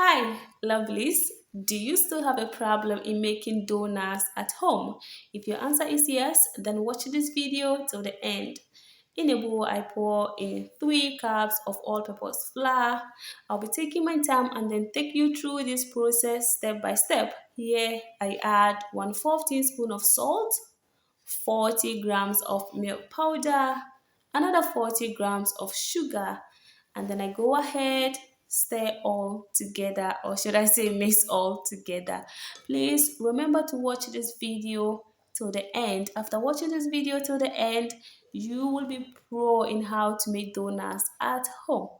Hi, lovelies. Do you still have a problem in making donuts at home? If your answer is yes, then watch this video till the end. In a bowl, I pour in 3 cups of all-purpose flour. I'll be taking my time and then take you through this process step by step. Here, I add 1/4 teaspoon of salt, 40 grams of milk powder, another 40 grams of sugar, and then I go ahead, stir all together, or should I say mix all together. Please remember to watch this video till the end. After watching this video till the end, you will be pro in how to make donuts at home.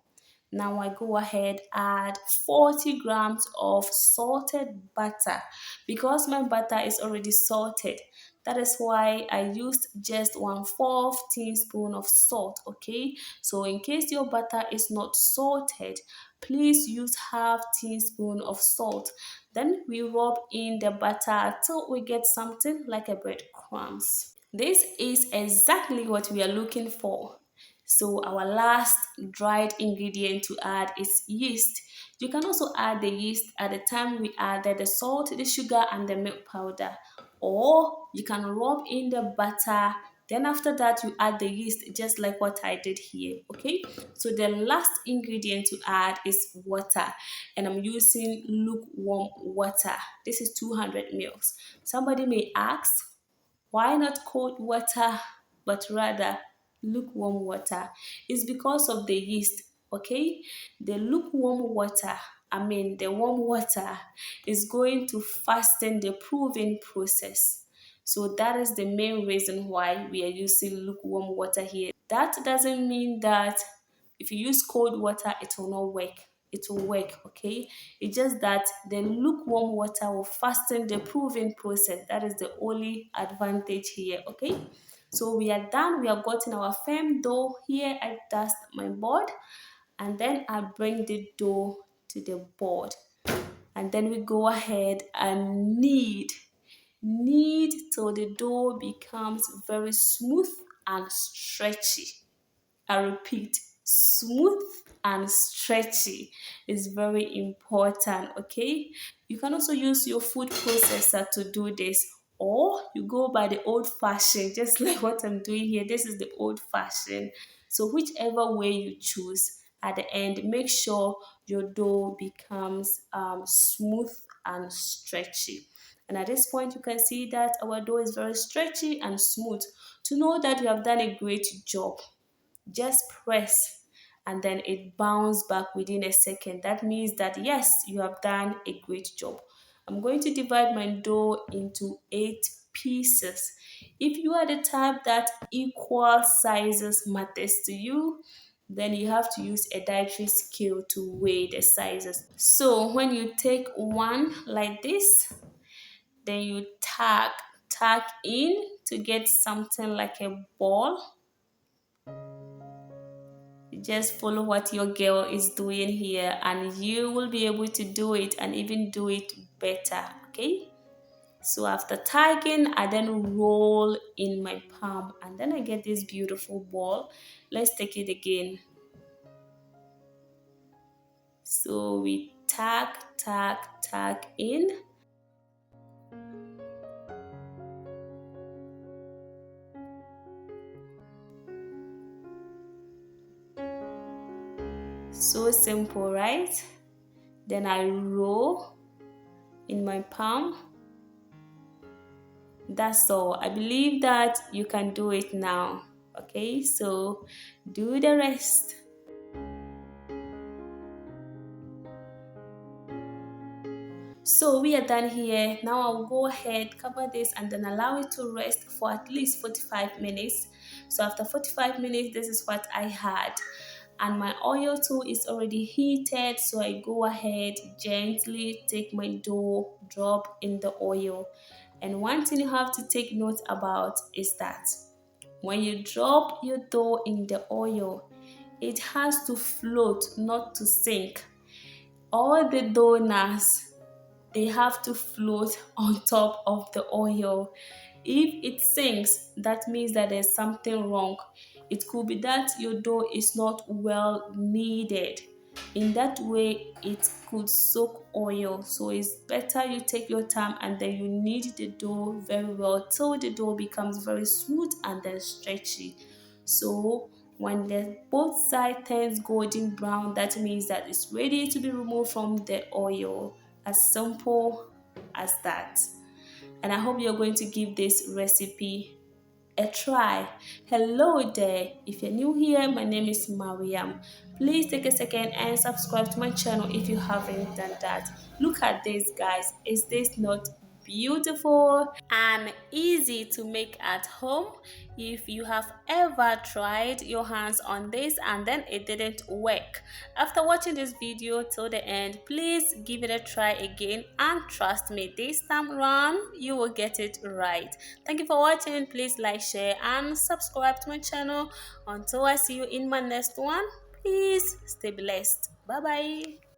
Now I go ahead, add 40 grams of salted butter. Because my butter is already salted, that is why I used just 1/4 teaspoon of salt. Okay, so in case your butter is not salted, please use half teaspoon of salt. Then we rub in the butter till we get something like a breadcrumbs. This is exactly what we are looking for. So our last dried ingredient to add is yeast. You can also add the yeast at the time we added the salt, the sugar, and the milk powder. Or you can rub in the butter. Then after that, you add the yeast just like what I did here. Okay. So the last ingredient to add is water. And I'm using lukewarm water. This is 200 mils. Somebody may ask, why not cold water, but rather lukewarm water? It's because of the yeast, okay? The lukewarm water, the warm water, is going to fasten the proving process. So that is the main reason why we are using lukewarm water here. That doesn't mean that if you use cold water, it will not work. It will work, okay? It's just that the lukewarm water will fasten the proving process. That is the only advantage here, okay? So we are done. We have gotten our firm dough. Here I dust my board and then I bring the dough to the board. And then we go ahead and knead till the dough becomes very smooth and stretchy. I repeat, smooth and stretchy is very important, okay? You can also use your food processor to do this, or you go by the old fashioned, just like what I'm doing here. This is the old fashioned. So, whichever way you choose, at the end, make sure your dough becomes smooth and stretchy. And at this point, you can see that our dough is very stretchy and smooth. To know that you have done a great job, just press and then it bounce back within a second. That means that yes, you have done a great job. I'm going to divide my dough into 8 pieces. If you are the type that equal sizes matters to you, then you have to use a dietary scale to weigh the sizes. So when you take one like this, then you tack in to get something like a ball. Just follow what your girl is doing here and you will be able to do it and even do it better. Okay, so after tagging, I then roll in my palm and then I get this beautiful ball. Let's take it again. So we tag in. So simple, right? Then I roll in my palm. That's all. I believe that you can do it now. Okay, so do the rest. So we are done here. Now I'll go ahead, cover this and then allow it to rest for at least 45 minutes. So after 45 minutes, this is what I had. And my oil too is already heated. So I go ahead, gently take my dough, drop in the oil. And one thing you have to take note about is that when you drop your dough in the oil, it has to float, not to sink. All the donuts, they have to float on top of the oil. If it sinks, that means that there's something wrong. It could be that your dough is not well kneaded. In that way, it could soak oil. So it's better you take your time and then you knead the dough very well till the dough becomes very smooth and then stretchy. So when the both side turns golden brown, that means that it's ready to be removed from the oil. As simple as that. And I hope you're going to give this recipe a try. Hello there. If you're new here, my name is Mariam. Please take a second and subscribe to my channel if you haven't done that. Look at this, guys. Is this not beautiful and easy to make at home? If you have ever tried your hands on this and then it didn't work, after watching this video till the end, please give it a try again, and trust me, this time around you will get it right. Thank you for watching. Please like, share and subscribe to my channel. Until I see you in my next one, please stay blessed. Bye bye.